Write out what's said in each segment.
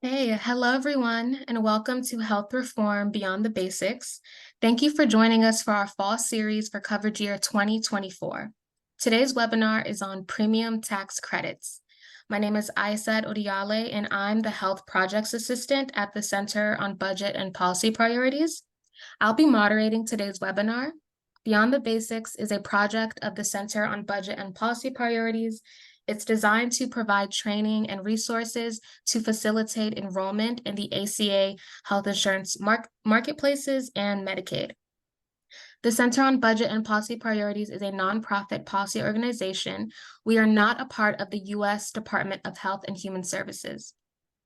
Hey, hello everyone, and welcome to Health Reform Beyond the Basics. Thank you for joining us for our fall series for coverage year 2024. Today's webinar is on premium tax credits. My name is Aisat Odiale, and I'm the Health Projects Assistant at the Center on Budget and Policy Priorities. I'll be moderating today's webinar. Beyond the Basics is a project of the Center on Budget and Policy Priorities. It's designed to provide training and resources to facilitate enrollment in the ACA health insurance marketplaces and Medicaid. The Center on Budget and Policy Priorities is a nonprofit policy organization. We are not a part of the U.S. Department of Health and Human Services.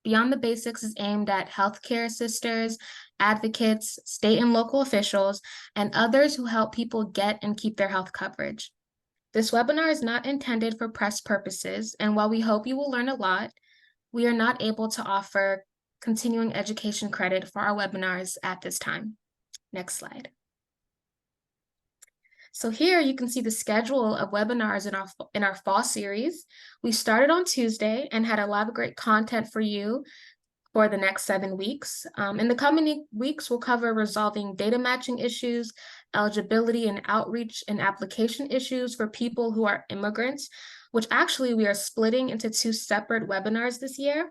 Beyond the Basics is aimed at healthcare assisters, advocates, state and local officials, and others who help people get and keep their health coverage. This webinar is not intended for press purposes, and while we hope you will learn a lot, we are not able to offer continuing education credit for our webinars at this time. Next slide. So here you can see the schedule of webinars in our fall series. We started on Tuesday and had a lot of great content for you for the next 7 weeks. In the coming weeks, we'll cover resolving data matching issues, eligibility and outreach and application issues for people who are immigrants, which actually we are splitting into 2 separate webinars this year.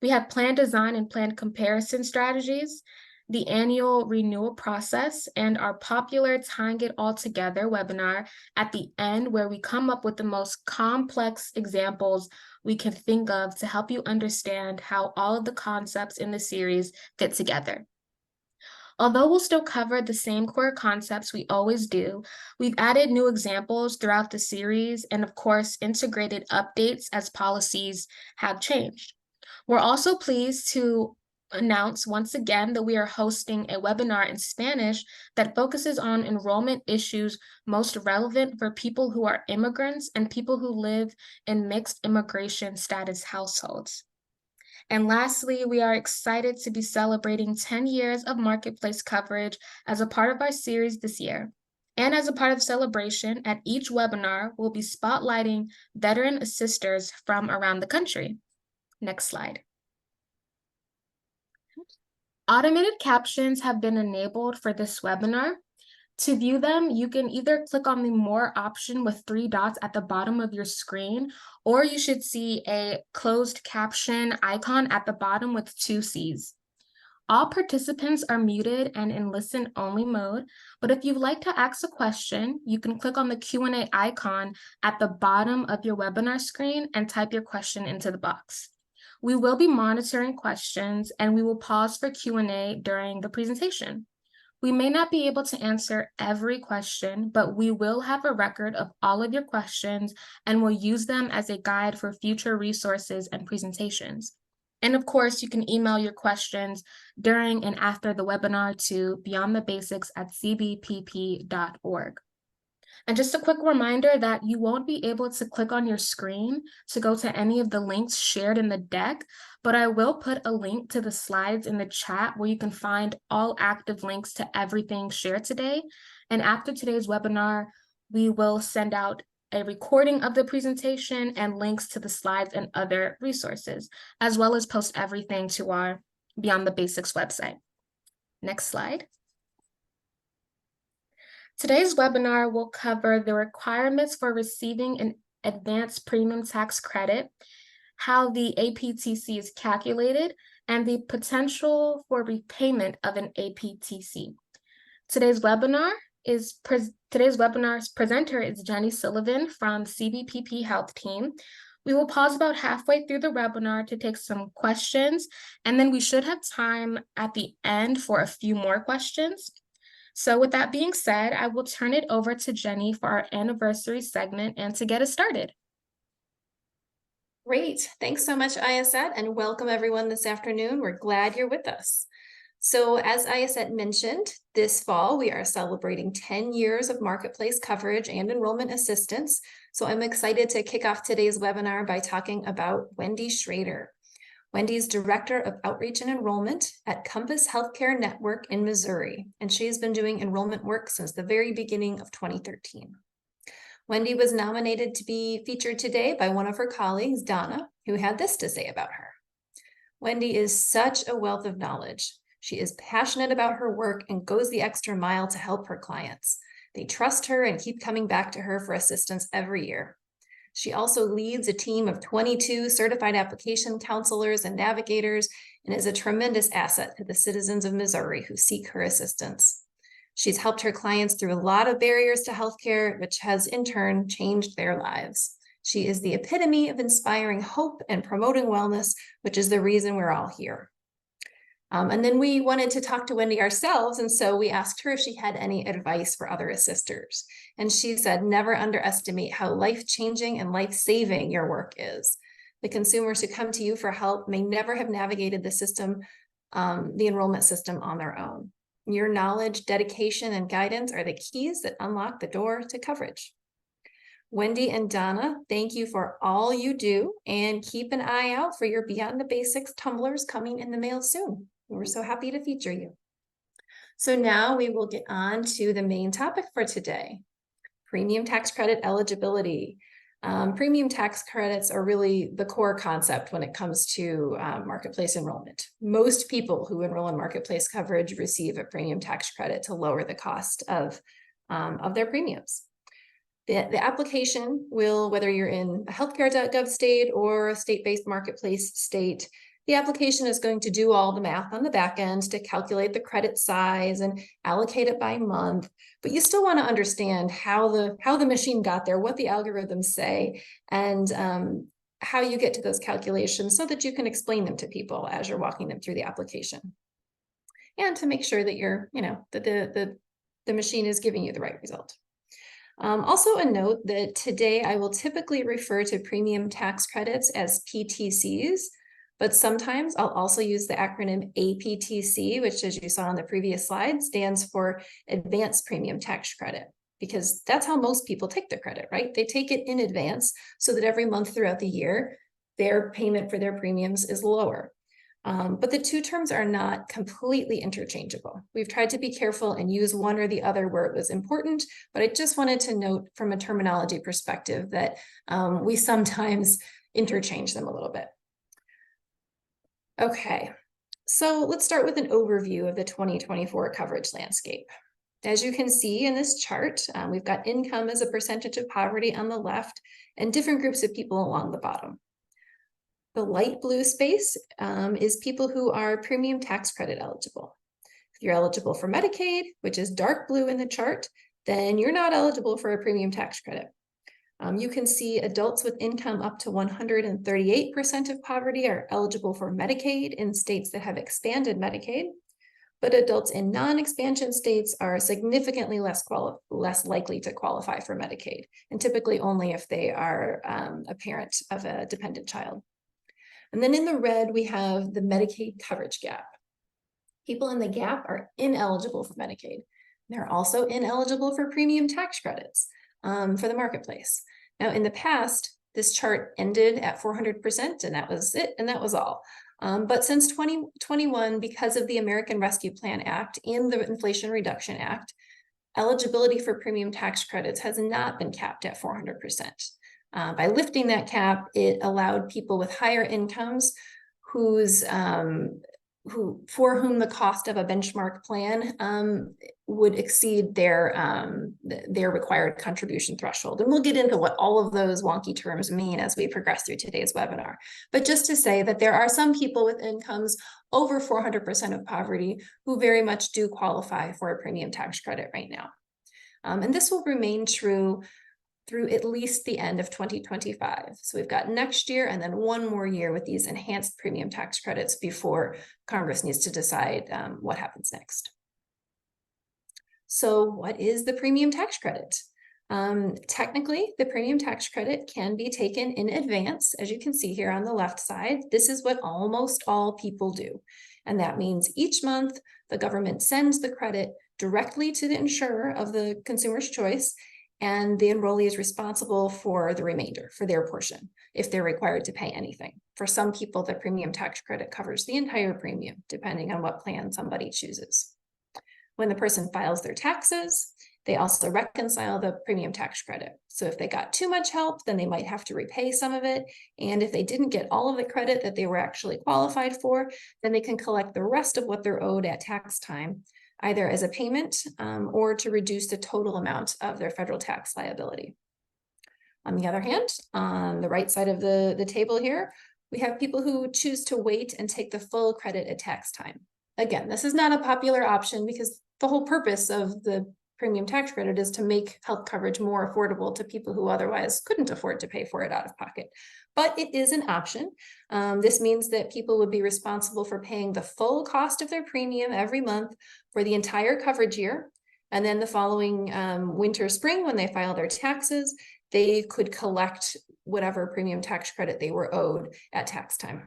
We have plan design and plan comparison strategies, the annual renewal process, and our popular Tying It All Together webinar at the end, where we come up with the most complex examples we can think of to help you understand how all of the concepts in the series fit together. Although we'll still cover the same core concepts we always do, we've added new examples throughout the series and, of course, integrated updates as policies have changed. We're also pleased to announce once again that we are hosting a webinar in Spanish that focuses on enrollment issues most relevant for people who are immigrants and people who live in mixed immigration status households. And lastly, we are excited to be celebrating 10 years of marketplace coverage as a part of our series this year. And as a part of the celebration, at each webinar, we'll be spotlighting veteran assisters from around the country. Next slide. Automated captions have been enabled for this webinar. To view them, you can either click on the More option with 3 dots at the bottom of your screen, or you should see a closed caption icon at the bottom with 2 Cs. All participants are muted and in listen-only mode, but if you'd like to ask a question, you can click on the Q&A icon at the bottom of your webinar screen and type your question into the box. We will be monitoring questions and we will pause for Q&A during the presentation. We may not be able to answer every question, but we will have a record of all of your questions and will use them as a guide for future resources and presentations. And of course, you can email your questions during and after the webinar to beyondthebasics@cbpp.org. And just a quick reminder that you won't be able to click on your screen to go to any of the links shared in the deck, but I will put a link to the slides in the chat where you can find all active links to everything shared today. And after today's webinar, we will send out a recording of the presentation and links to the slides and other resources, as well as post everything to our Beyond the Basics website. Next slide. Today's webinar will cover the requirements for receiving an advanced premium tax credit, how the APTC is calculated, and the potential for repayment of an APTC. Today's webinar's presenter is Jenny Sullivan from CBPP Health Team. We will pause about halfway through the webinar to take some questions, and then we should have time at the end for a few more questions. So with that being said, I will turn it over to Jenny for our anniversary segment and to get us started. Great. Thanks so much, Ayasat, and welcome everyone this afternoon. We're glad you're with us. So as Ayasat mentioned, this fall we are celebrating 10 years of marketplace coverage and enrollment assistance. So I'm excited to kick off today's webinar by talking about Wendy Schrader. Wendy's Director of Outreach and Enrollment at Compass Healthcare Network in Missouri, and she's been doing enrollment work since the very beginning of 2013. Wendy was nominated to be featured today by one of her colleagues, Donna, who had this to say about her. Wendy is such a wealth of knowledge. She is passionate about her work and goes the extra mile to help her clients. They trust her and keep coming back to her for assistance every year. She also leads a team of 22 certified application counselors and navigators and is a tremendous asset to the citizens of Missouri who seek her assistance. She's helped her clients through a lot of barriers to healthcare, which has in turn changed their lives. She is the epitome of inspiring hope and promoting wellness, which is the reason we're all here. And then we wanted to talk to Wendy ourselves, and so we asked her if she had any advice for other assisters. And she said, never underestimate how life-changing and life-saving your work is. The consumers who come to you for help may never have navigated the system, the enrollment system on their own. Your knowledge, dedication, and guidance are the keys that unlock the door to coverage. Wendy and Donna, thank you for all you do, and keep an eye out for your Beyond the Basics tumblers coming in the mail soon. We're so happy to feature you. So now we will get on to the main topic for today, premium tax credit eligibility. Premium tax credits are really the core concept when it comes to marketplace enrollment. Most people who enroll in marketplace coverage receive a premium tax credit to lower the cost of their premiums. The application will, whether you're in a healthcare.gov state or a state-based marketplace state, the application is going to do all the math on the back end to calculate the credit size and allocate it by month. But you still want to understand how the machine got there, what the algorithms say, and how you get to those calculations so that you can explain them to people as you're walking them through the application. And to make sure that that the machine is giving you the right result. Also a note that today I will typically refer to premium tax credits as PTCs, but sometimes I'll also use the acronym APTC, which, as you saw on the previous slide, stands for Advanced Premium Tax Credit, because that's how most people take the credit, right? They take it in advance so that every month throughout the year, their payment for their premiums is lower. But the two terms are not completely interchangeable. We've tried to be careful and use one or the other where it was important, but I just wanted to note from a terminology perspective that we sometimes interchange them a little bit. Okay, so let's start with an overview of the 2024 coverage landscape. As you can see in this chart, we've got income as a percentage of poverty on the left and different groups of people along the bottom. The light blue space is people who are premium tax credit eligible. If you're eligible for Medicaid, which is dark blue in the chart, then you're not eligible for a premium tax credit. You can see adults with income up to 138% of poverty are eligible for Medicaid in states that have expanded Medicaid, but adults in non-expansion states are significantly less likely to qualify for Medicaid, and typically only if they are a parent of a dependent child. And then in the red, we have the Medicaid coverage gap. People in the gap are ineligible for Medicaid. They're also ineligible for premium tax credits for the marketplace. Now, in the past, this chart ended at 400%, and that was it, and that was all. But since 2021, because of the American Rescue Plan Act and the Inflation Reduction Act, eligibility for premium tax credits has not been capped at 400%. By lifting that cap, it allowed people with higher incomes for whom the cost of a benchmark plan would exceed their required contribution threshold. And we'll get into what all of those wonky terms mean as we progress through today's webinar. But just to say that there are some people with incomes over 400% of poverty who very much do qualify for a premium tax credit right now. And this will remain true through at least the end of 2025. So we've got next year and then one more year with these enhanced premium tax credits before Congress needs to decide what happens next. So what is the premium tax credit? Technically, the premium tax credit can be taken in advance, as you can see here on the left side. This is what almost all people do. And that means each month, the government sends the credit directly to the insurer of the consumer's choice, and the enrollee is responsible for the remainder, for their portion, if they're required to pay anything. For some people, the premium tax credit covers the entire premium, depending on what plan somebody chooses. When the person files their taxes, they also reconcile the premium tax credit. So if they got too much help, then they might have to repay some of it. And if they didn't get all of the credit that they were actually qualified for, then they can collect the rest of what they're owed at tax time, either as a payment or to reduce the total amount of their federal tax liability. On the other hand, on the right side of the table here, we have people who choose to wait and take the full credit at tax time. Again, this is not a popular option because the whole purpose of the premium tax credit is to make health coverage more affordable to people who otherwise couldn't afford to pay for it out of pocket. But it is an option. This means that people would be responsible for paying the full cost of their premium every month for the entire coverage year. And then the following winter, spring, when they file their taxes, they could collect whatever premium tax credit they were owed at tax time.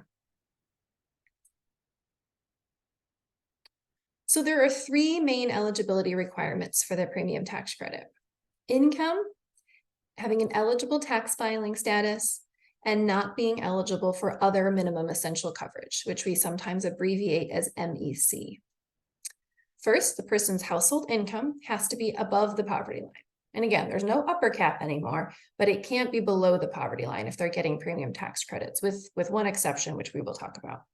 So there are three main eligibility requirements for the premium tax credit: income, having an eligible tax filing status, and not being eligible for other minimum essential coverage, which we sometimes abbreviate as MEC. First, the person's household income has to be above the poverty line. And again, there's no upper cap anymore, but it can't be below the poverty line if they're getting premium tax credits, with one exception, which we will talk about.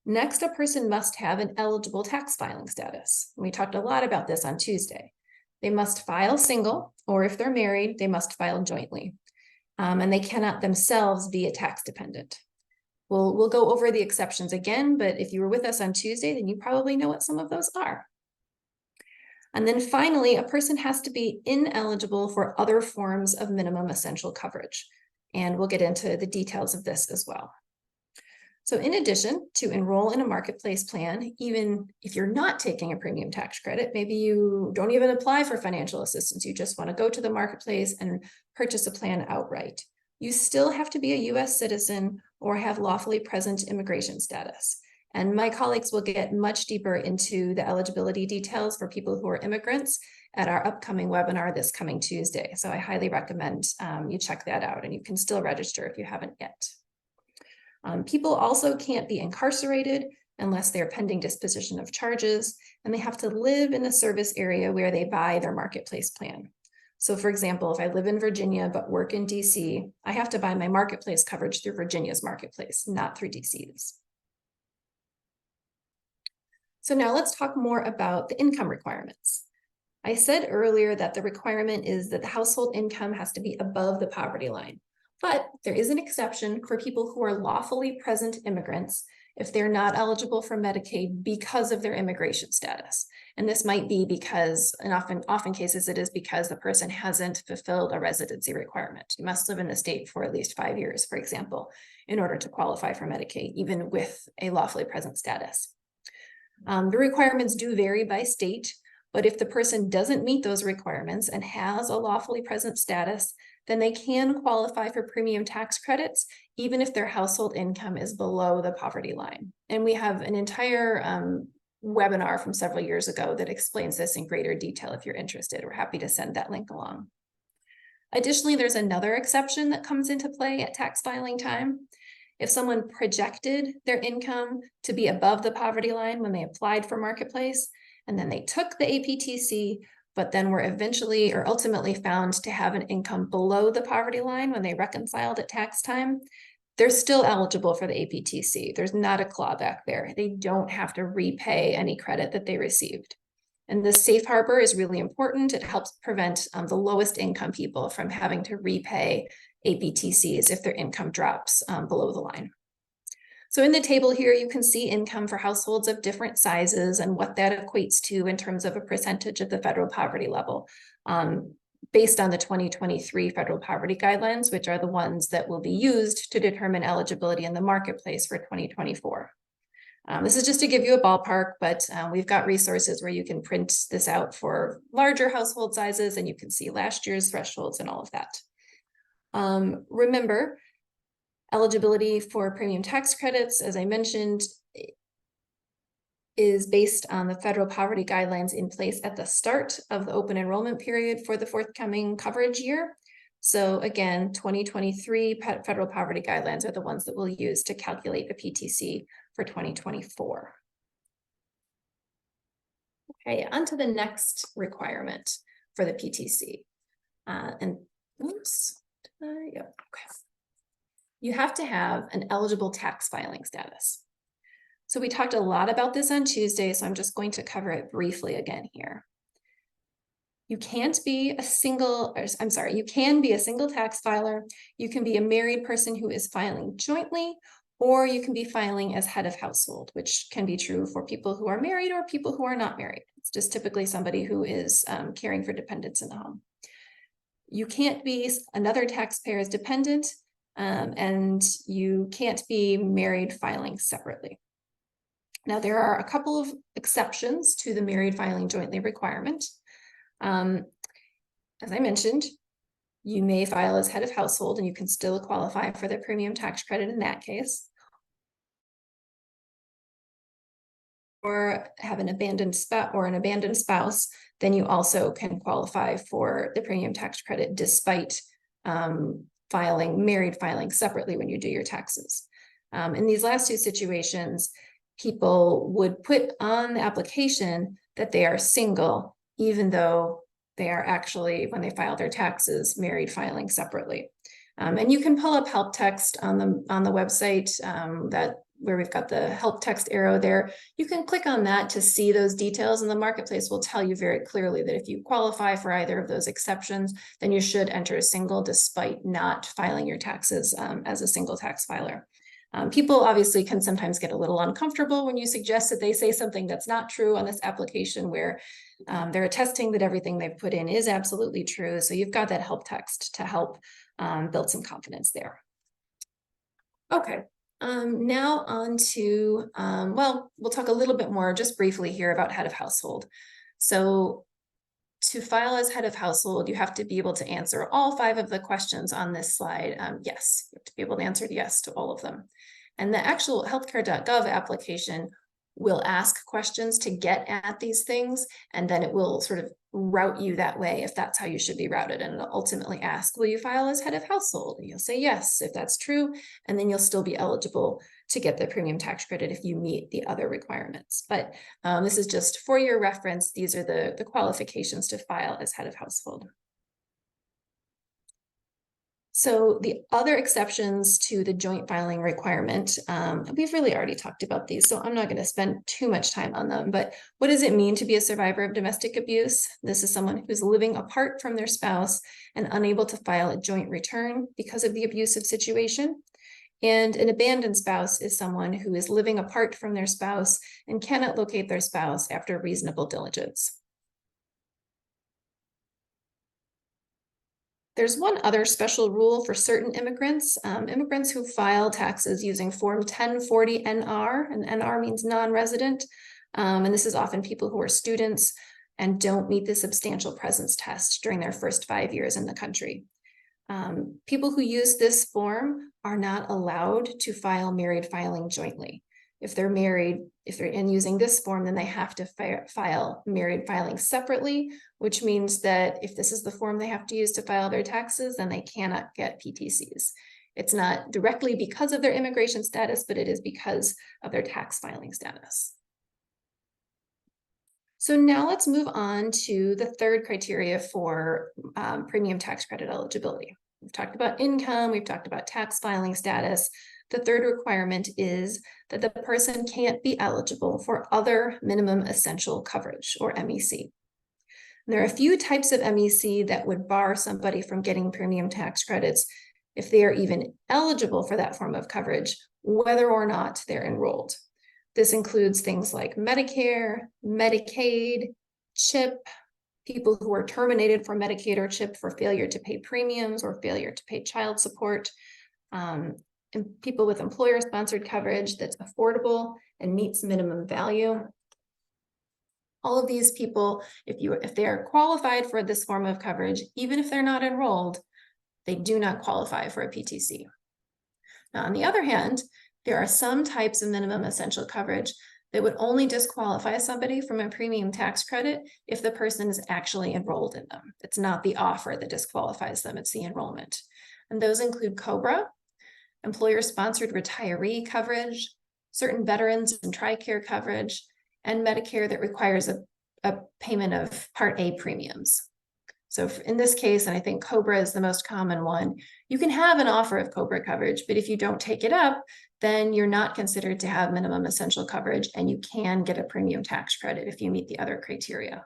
Next, a person must have an eligible tax filing status. We talked a lot about this on Tuesday. They must file single, or if they're married, they must file jointly. And they cannot themselves be a tax dependent. We'll go over the exceptions again, but if you were with us on Tuesday, then you probably know what some of those are. And then finally, a person has to be ineligible for other forms of minimum essential coverage. And we'll get into the details of this as well. So in addition to enroll in a marketplace plan, even if you're not taking a premium tax credit, maybe you don't even apply for financial assistance, you just want to go to the marketplace and purchase a plan outright, you still have to be a US citizen or have lawfully present immigration status. And my colleagues will get much deeper into the eligibility details for people who are immigrants at our upcoming webinar this coming Tuesday. So I highly recommend you check that out, and you can still register if you haven't yet. People also can't be incarcerated unless they're pending disposition of charges, and they have to live in the service area where they buy their marketplace plan. So for example, if I live in Virginia but work in DC, I have to buy my marketplace coverage through Virginia's marketplace, not through DC's. So now let's talk more about the income requirements. I said earlier that the requirement is that the household income has to be above the poverty line. But there is an exception for people who are lawfully present immigrants if they're not eligible for Medicaid because of their immigration status. And this might be because, and often cases it is because the person hasn't fulfilled a residency requirement. You must live in the state for at least 5 years, for example, in order to qualify for Medicaid, even with a lawfully present status. The requirements do vary by state, but if the person doesn't meet those requirements and has a lawfully present status, then they can qualify for premium tax credits, even if their household income is below the poverty line. And we have an entire webinar from several years ago that explains this in greater detail if you're interested. We're happy to send that link along. Additionally, there's another exception that comes into play at tax filing time. If someone projected their income to be above the poverty line when they applied for Marketplace, and then they took the APTC, but then were eventually or ultimately found to have an income below the poverty line when they reconciled at tax time, they're still eligible for the APTC. There's not a clawback there. They don't have to repay any credit that they received. And this safe harbor is really important. It helps prevent the lowest income people from having to repay APTCs if their income drops below the line. So in the table here, you can see income for households of different sizes and what that equates to in terms of a percentage of the federal poverty level, based on the 2023 federal poverty guidelines, which are the ones that will be used to determine eligibility in the marketplace for 2024. This is just to give you a ballpark, but we've got resources where you can print this out for larger household sizes, and you can see last year's thresholds and all of that. Remember, eligibility for premium tax credits, as I mentioned, is based on the federal poverty guidelines in place at the start of the open enrollment period for the forthcoming coverage year. So again, 2023 federal poverty guidelines are the ones that we'll use to calculate the PTC for 2024. Okay, on to the next requirement, for the PTC. And oops, yeah, okay. You have to have an eligible tax filing status. So we talked a lot about this on Tuesday, so I'm just going to cover it briefly again here. You can't be a single, I'm sorry, you can be a single tax filer. You can be a married person who is filing jointly, or you can be filing as head of household, which can be true for people who are married or people who are not married. It's just typically somebody who is caring for dependents in the home. You can't be another taxpayer's dependent, and you can't be married filing separately. Now, there are a couple of exceptions to the married filing jointly requirement. As I mentioned, you may file as head of household and you can still qualify for the premium tax credit in that case. Or have an abandoned spouse, then you also can qualify for the premium tax credit despite married filing separately when you do your taxes. In these last two situations, people would put on the application that they are single, even though they are actually, when they file their taxes, married filing separately. And you can pull up help text on the website where we've got the help text arrow there. You can click on that to see those details, and the marketplace will tell you very clearly that if you qualify for either of those exceptions, then you should enter a single despite not filing your taxes as a single tax filer. People obviously can sometimes get a little uncomfortable when you suggest that they say something that's not true on this application where they're attesting that everything they've put in is absolutely true. So you've got that help text to help build some confidence there. Okay, now on to, well, we'll talk a little bit more just briefly here about head of household. So to file as head of household, you have to be able to answer all 5 of the questions on this slide. Yes, you have to be able to answer yes to all of them. And the actual healthcare.gov application will ask questions to get at these things, and then it will sort of route you that way if that's how you should be routed. And it'll ultimately ask, will you file as head of household? And you'll say yes, if that's true, and then you'll still be eligible to get the premium tax credit if you meet the other requirements. But this is just for your reference. These are the qualifications to file as head of household. So the other exceptions to the joint filing requirement, we've really already talked about these, so I'm not going to spend too much time on them. But what does it mean to be a survivor of domestic abuse? This is someone who's living apart from their spouse and unable to file a joint return because of the abusive situation. And an abandoned spouse is someone who is living apart from their spouse and cannot locate their spouse after reasonable diligence. There's one other special rule for certain immigrants, immigrants who file taxes using Form 1040 NR, and NR means non-resident. And this is often people who are students and don't meet the substantial presence test during their first 5 years in the country. People who use this form are not allowed to file married filing jointly. If they're married, if they're using this form, then they have to file married filing separately, which means that if this is the form they have to use to file their taxes, then they cannot get PTCs. It's not directly because of their immigration status, but it is because of their tax filing status. So now let's move on to the third criteria for premium tax credit eligibility. We've talked about income, we've talked about tax filing status. The third requirement is that the person can't be eligible for other minimum essential coverage, or MEC. There are a few types of MEC that would bar somebody from getting premium tax credits if they are even eligible for that form of coverage, whether or not they're enrolled. This includes things like Medicare, Medicaid, CHIP, people who are terminated from Medicaid or CHIP for failure to pay premiums or failure to pay child support, and people with employer-sponsored coverage that's affordable and meets minimum value. All of these people, if they are qualified for this form of coverage, even if they're not enrolled, they do not qualify for a PTC. Now, on the other hand, there are some types of minimum essential coverage that would only disqualify somebody from a premium tax credit if the person is actually enrolled in them. It's not the offer that disqualifies them, it's the enrollment. And those include COBRA, employer-sponsored retiree coverage, certain veterans and TRICARE coverage, and Medicare that requires a payment of Part A premiums. So in this case, and I think COBRA is the most common one, you can have an offer of COBRA coverage, but if you don't take it up, then you're not considered to have minimum essential coverage, and you can get a premium tax credit if you meet the other criteria.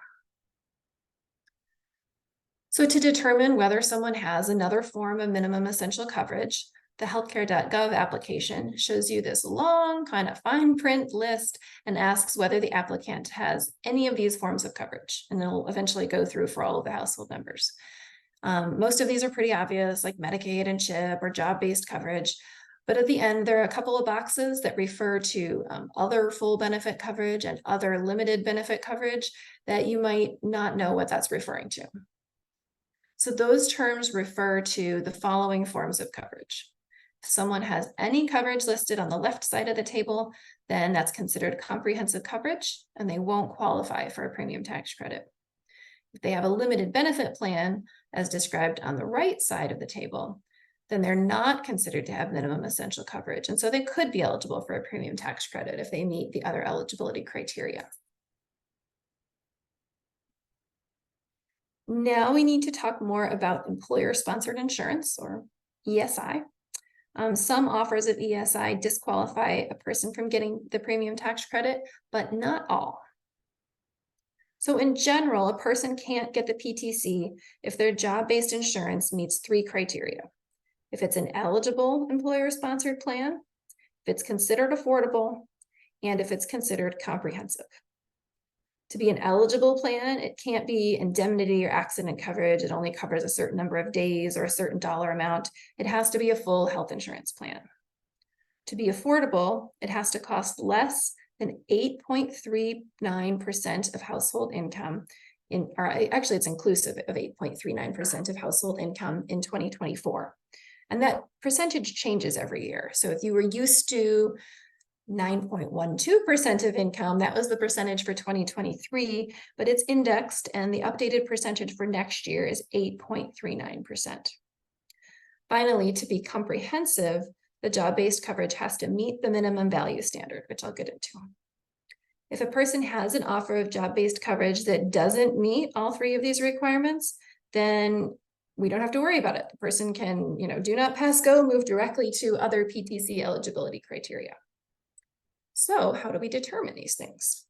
So to determine whether someone has another form of minimum essential coverage, the healthcare.gov application shows you this long kind of fine print list and asks whether the applicant has any of these forms of coverage. And it'll eventually go through for all of the household members. Most of these are pretty obvious, like Medicaid and CHIP or job-based coverage. But at the end, there are a couple of boxes that refer to other full benefit coverage and other limited benefit coverage that you might not know what that's referring to. So those terms refer to the following forms of coverage. If someone has any coverage listed on the left side of the table, then that's considered comprehensive coverage, and they won't qualify for a premium tax credit. If they have a limited benefit plan, as described on the right side of the table, then they're not considered to have minimum essential coverage, and so they could be eligible for a premium tax credit if they meet the other eligibility criteria. Now we need to talk more about employer-sponsored insurance, or ESI. Some offers of ESI disqualify a person from getting the premium tax credit, but not all. So in general, a person can't get the PTC if their job-based insurance meets 3 criteria. If it's an eligible employer-sponsored plan, if it's considered affordable, and if it's considered comprehensive. To be an eligible plan, it can't be indemnity or accident coverage. It only covers a certain number of days or a certain dollar amount. It has to be a full health insurance plan. To be affordable, it has to cost less than 8.39% of household income or actually it's inclusive of 8.39% of household income in 2024. And that percentage changes every year. So if you were used to 9.12% of income, that was the percentage for 2023, but it's indexed, and the updated percentage for next year is 8.39%. Finally, to be comprehensive, the job-based coverage has to meet the minimum value standard, which I'll get into. If a person has an offer of job-based coverage that doesn't meet all 3 of these requirements, then we don't have to worry about it. The person can, do not pass go, move directly to other PTC eligibility criteria. So how do we determine these things?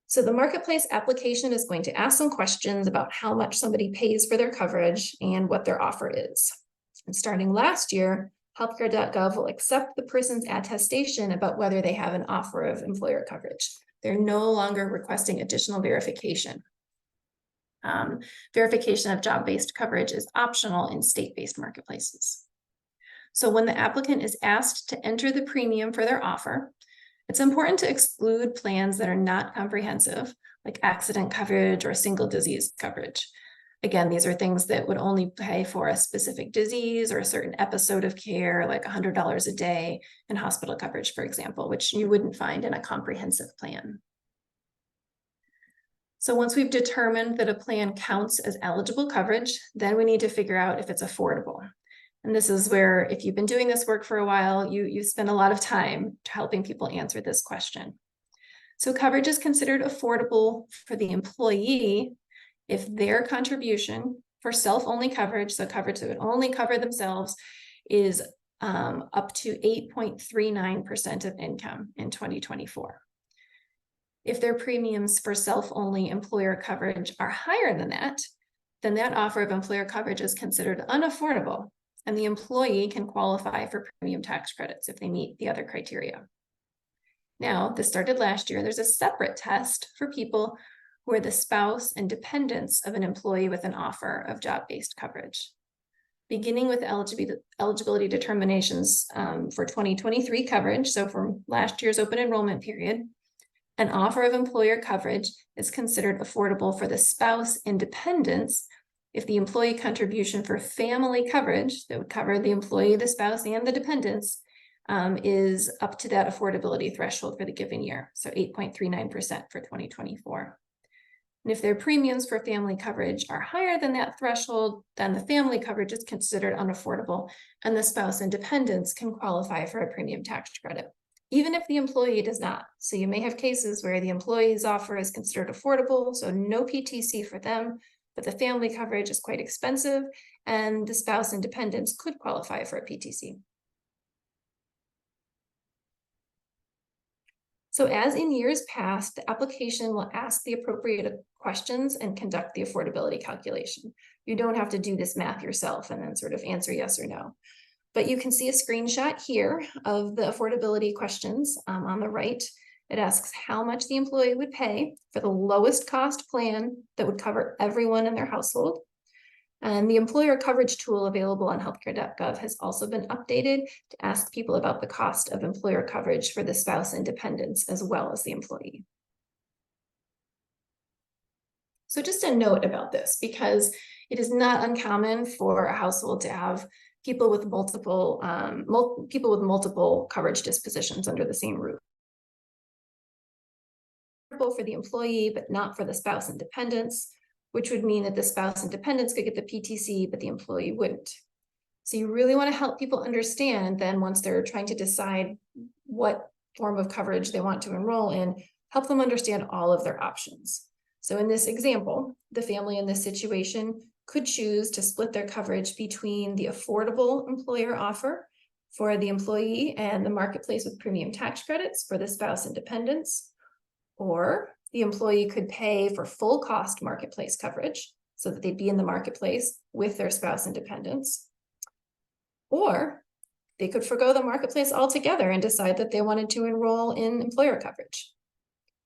So the marketplace application is going to ask some questions about how much somebody pays for their coverage and what their offer is. And starting last year, healthcare.gov will accept the person's attestation about whether they have an offer of employer coverage. They're no longer requesting additional verification. Verification of job-based coverage is optional in state-based marketplaces. So when the applicant is asked to enter the premium for their offer, it's important to exclude plans that are not comprehensive, like accident coverage or single disease coverage. Again, these are things that would only pay for a specific disease or a certain episode of care, like $100 a day in hospital coverage, for example, which you wouldn't find in a comprehensive plan. So once we've determined that a plan counts as eligible coverage, then we need to figure out if it's affordable. And this is where, if you've been doing this work for a while, you spend a lot of time helping people answer this question. So coverage is considered affordable for the employee if their contribution for self-only coverage, so coverage that would only cover themselves, is up to 8.39% of income in 2024. If their premiums for self-only employer coverage are higher than that, then that offer of employer coverage is considered unaffordable, and the employee can qualify for premium tax credits if they meet the other criteria. Now, this started last year. There's a separate test for people who are the spouse and dependents of an employee with an offer of job-based coverage. Beginning with eligibility determinations for 2023 coverage, so from last year's open enrollment period, an offer of employer coverage is considered affordable for the spouse and dependents if the employee contribution for family coverage that would cover the employee, the spouse, and the dependents is up to that affordability threshold for the given year, so 8.39% for 2024. And if their premiums for family coverage are higher than that threshold, then the family coverage is considered unaffordable, and the spouse and dependents can qualify for a premium tax credit, even if the employee does not. So you may have cases where the employee's offer is considered affordable, so no PTC for them, but the family coverage is quite expensive, and the spouse and dependents could qualify for a PTC. So as in years past, the application will ask the appropriate questions and conduct the affordability calculation. You don't have to do this math yourself and then sort of answer yes or no. But you can see a screenshot here of the affordability questions on the right. It asks how much the employee would pay for the lowest cost plan that would cover everyone in their household. And the employer coverage tool available on healthcare.gov has also been updated to ask people about the cost of employer coverage for the spouse and dependents as well as the employee. So just a note about this, because it is not uncommon for a household to have people with multiple coverage dispositions under the same roof. For the employee, but not for the spouse and dependents, which would mean that the spouse and dependents could get the PTC, but the employee wouldn't. So you really want to help people understand then, once they're trying to decide what form of coverage they want to enroll in, help them understand all of their options. So in this example, the family in this situation could choose to split their coverage between the affordable employer offer for the employee and the marketplace with premium tax credits for the spouse and dependents. Or the employee could pay for full cost marketplace coverage so that they'd be in the marketplace with their spouse and dependents. Or they could forgo the marketplace altogether and decide that they wanted to enroll in employer coverage.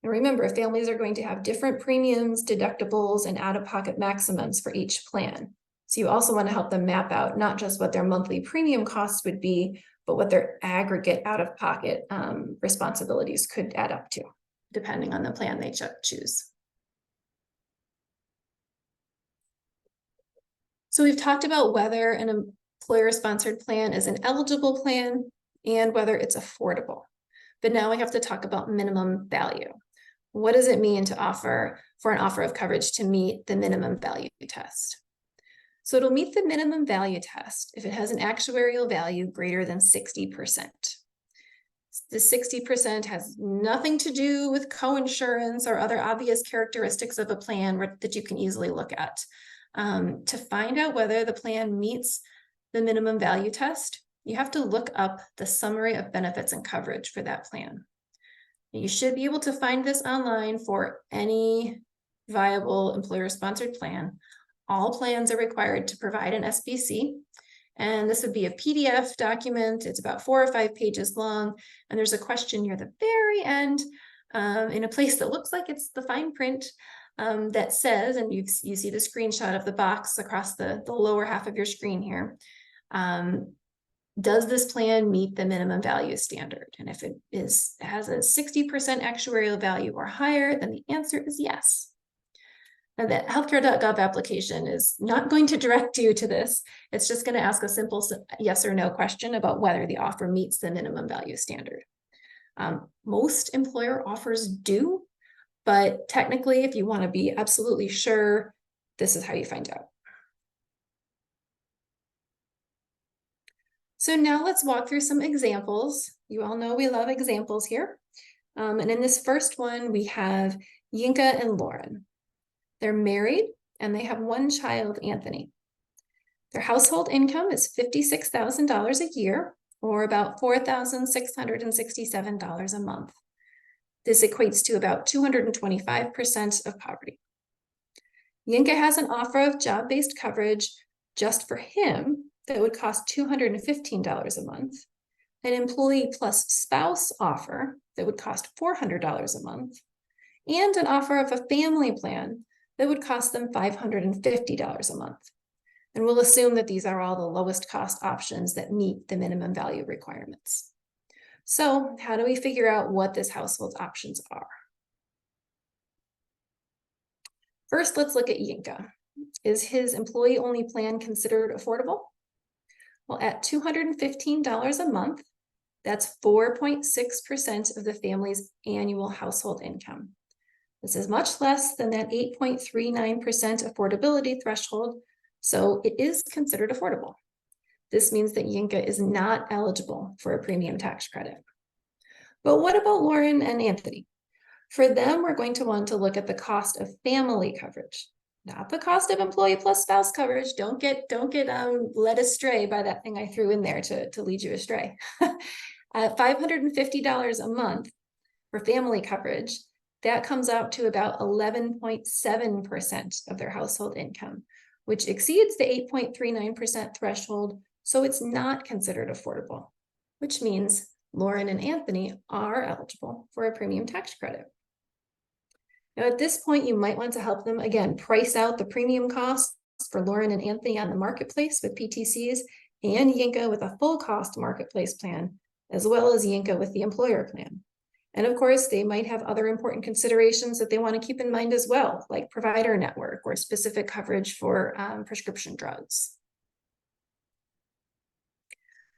And remember, families are going to have different premiums, deductibles, and out-of-pocket maximums for each plan. So you also want to help them map out not just what their monthly premium costs would be, but what their aggregate out-of-pocket responsibilities could add up to, depending on the plan they choose. So we've talked about whether an employer-sponsored plan is an eligible plan and whether it's affordable. But now we have to talk about minimum value. What does it mean to offer for an offer of coverage to meet the minimum value test? So it'll meet the minimum value test if it has an actuarial value greater than 60%. The 60% has nothing to do with coinsurance or other obvious characteristics of a plan that you can easily look at. To find out whether the plan meets the minimum value test, you have to look up the summary of benefits and coverage for that plan. You should be able to find this online for any viable employer-sponsored plan. All plans are required to provide an SBC. And this would be a PDF document. It's about 4 or 5 pages long. And there's a question near the very end in a place that looks like it's the fine print that says, and you see the screenshot of the box across the lower half of your screen here. Does this plan meet the minimum value standard? And if it has a 60% actuarial value or higher, then the answer is yes. Now, the healthcare.gov application is not going to direct you to this. It's just going to ask a simple yes or no question about whether the offer meets the minimum value standard. Most employer offers do, but technically, if you want to be absolutely sure, this is how you find out. So now let's walk through some examples. You all know we love examples here. And in this first one, we have Yinka and Lauren. They're married and they have one child, Anthony. Their household income is $56,000 a year, or about $4,667 a month. This equates to about 225% of poverty. Yinka has an offer of job-based coverage just for him that would cost $215 a month, an employee plus spouse offer that would cost $400 a month, and an offer of a family plan that would cost them $550 a month. And we'll assume that these are all the lowest cost options that meet the minimum value requirements. So how do we figure out what this household's options are? First, let's look at Yinka. Is his employee-only plan considered affordable? Well, at $215 a month, that's 4.6% of the family's annual household income. This is much less than that 8.39% affordability threshold, so it is considered affordable. This means that Yinka is not eligible for a premium tax credit. But what about Lauren and Anthony? For them, we're going to want to look at the cost of family coverage. not the cost of employee plus spouse coverage. Don't get led astray by that thing I threw in there to lead you astray. $550 a month for family coverage, that comes out to about 11.7% of their household income, which exceeds the 8.39% threshold, so it's not considered affordable, which means Lauren and Anthony are eligible for a premium tax credit. Now, at this point, you might want to help them, again, price out the premium costs for Lauren and Anthony on the marketplace with PTCs and Yinka with a full cost marketplace plan, as well as Yinka with the employer plan. And of course, they might have other important considerations that they want to keep in mind as well, like provider network or specific coverage for prescription drugs.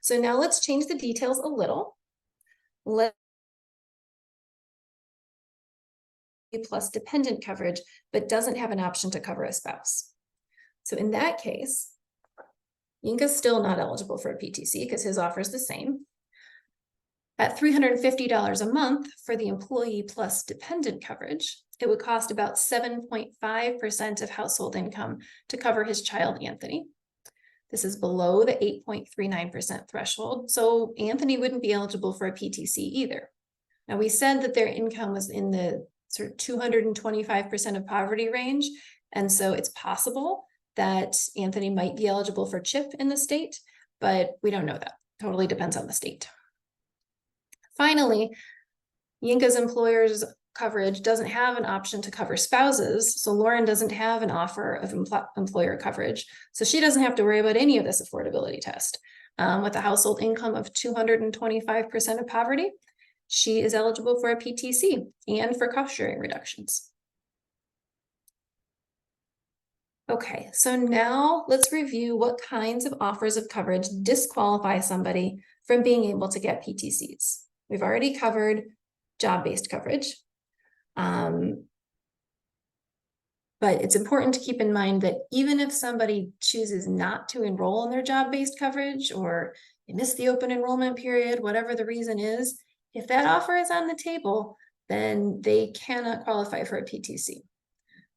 So now let's change the details a little. Plus dependent coverage, but doesn't have an option to cover a spouse. So in that case, Yinka's still not eligible for a PTC because his offer is the same. At $350 a month for the employee plus dependent coverage, it would cost about 7.5% of household income to cover his child, Anthony. This is below the 8.39% threshold, so Anthony wouldn't be eligible for a PTC either. Now, we said that their income was in the sort of 225% of poverty range, and so it's possible that Anthony might be eligible for CHIP in the state, but we don't know that. Totally depends on the state. Finally, Yinka's employer's coverage doesn't have an option to cover spouses, so Lauren doesn't have an offer of employer coverage, so she doesn't have to worry about any of this affordability test. With a household income of 225% of poverty, she is eligible for a PTC and for cost sharing reductions. Okay, so now let's review what kinds of offers of coverage disqualify somebody from being able to get PTCs. We've already covered job-based coverage. But it's important to keep in mind that even if somebody chooses not to enroll in their job-based coverage, or they miss the open enrollment period, whatever the reason is, if that offer is on the table, then they cannot qualify for a PTC.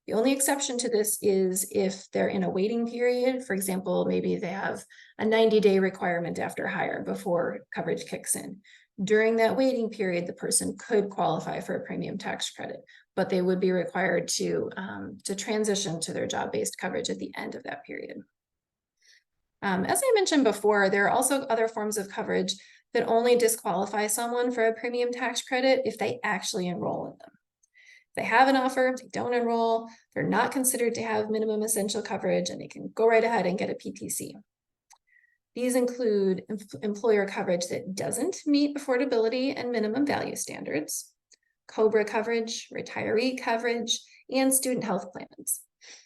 The only exception to this is if they're in a waiting period. For example, maybe they have a 90-day requirement after hire before coverage kicks in. During that waiting period, the person could qualify for a premium tax credit, but they would be required to transition to their job-based coverage at the end of that period. As I mentioned before, there are also other forms of coverage that only disqualify someone for a premium tax credit if they actually enroll in them. If they have an offer, they don't enroll, they're not considered to have minimum essential coverage, and they can go right ahead and get a PTC. These include employer coverage that doesn't meet affordability and minimum value standards, COBRA coverage, retiree coverage, and student health plans.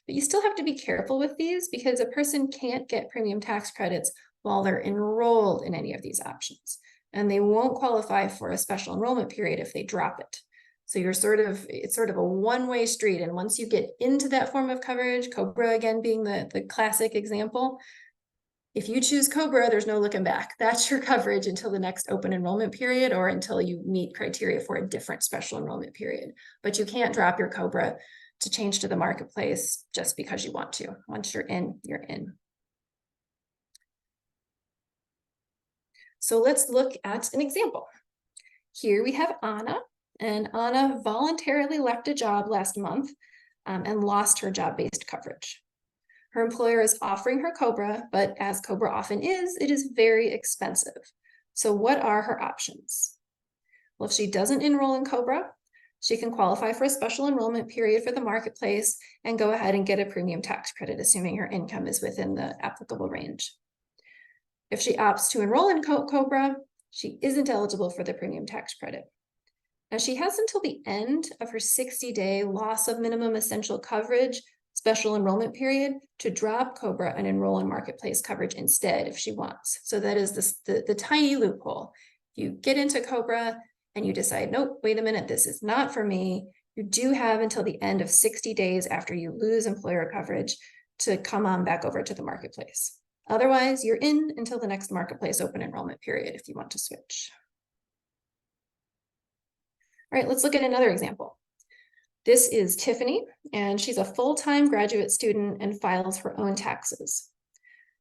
But you still have to be careful with these because a person can't get premium tax credits while they're enrolled in any of these options, and they won't qualify for a special enrollment period if they drop it. So it's sort of a one-way street, and once you get into that form of coverage, COBRA again being the classic example, if you choose COBRA, there's no looking back. That's your coverage until the next open enrollment period or until you meet criteria for a different special enrollment period. But you can't drop your COBRA to change to the marketplace just because you want to. Once you're in, you're in. So let's look at an example. Here we have Anna, and Anna voluntarily left a job last month and lost her job-based coverage. Her employer is offering her COBRA, but as COBRA often is, it is very expensive. So what are her options? Well, if she doesn't enroll in COBRA, she can qualify for a special enrollment period for the marketplace and go ahead and get a premium tax credit, assuming her income is within the applicable range. If she opts to enroll in COBRA, she isn't eligible for the premium tax credit. Now, she has until the end of her 60-day loss of minimum essential coverage special enrollment period to drop COBRA and enroll in marketplace coverage instead if she wants. So that is the tiny loophole. If you get into COBRA and you decide, nope, wait a minute, this is not for me, you do have until the end of 60 days after you lose employer coverage to come on back over to the marketplace. Otherwise, you're in until the next marketplace open enrollment period if you want to switch. All right, let's look at another example. This is Tiffany, and she's a full-time graduate student and files her own taxes.